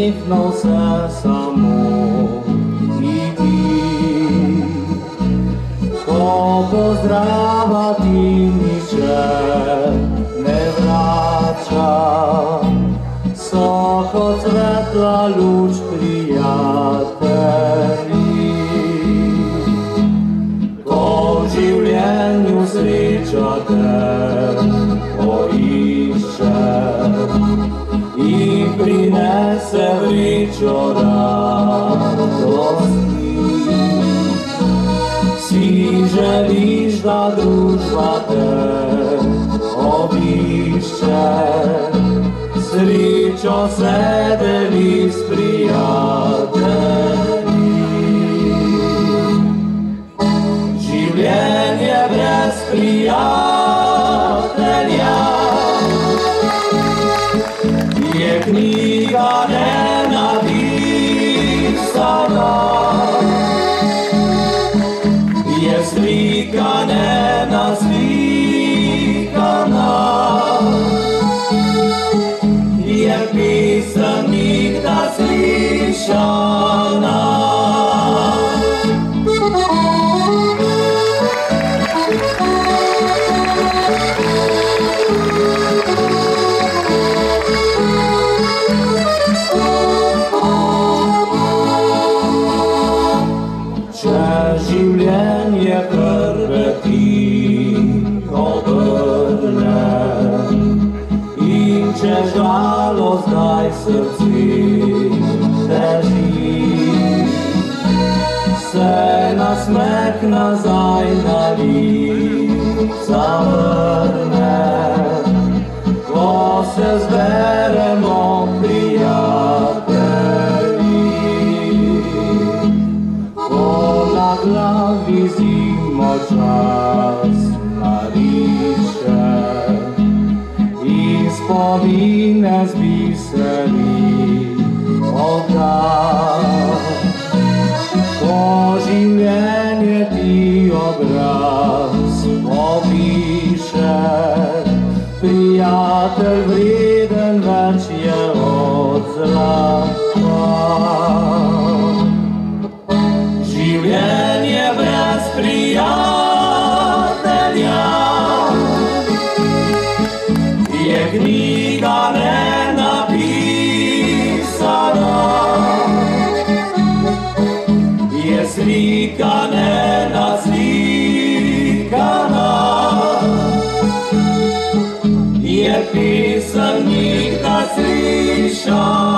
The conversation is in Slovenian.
nasmihnil se samo ti. Ko pozdrava ti niče ne vrača, so kot svetla luč prijatelji. Ko v življenju sreča te poišče in prinese vrečo radosti, si želiš, da družba te obišče, srečo se deli s prijatelji. Življenje brez prijatelja je knjiga nenapisana, je slika nenaslikana, je pesem nikdar slišana. Če življenje hrbeti obrne in če žalost zdaj srci teži, se nasmeh nazaj na lica vrne, ko se zberemo prijatelji. Na glavi zimo čas nariše in spomine z biseri odda. Ko življenje ti obraz opiše, prijatelj vreden več je od zlata. Življenje brez prijatelja je knjiga nenapisana, je slika nenaslikana, je pesem nikdar slišana.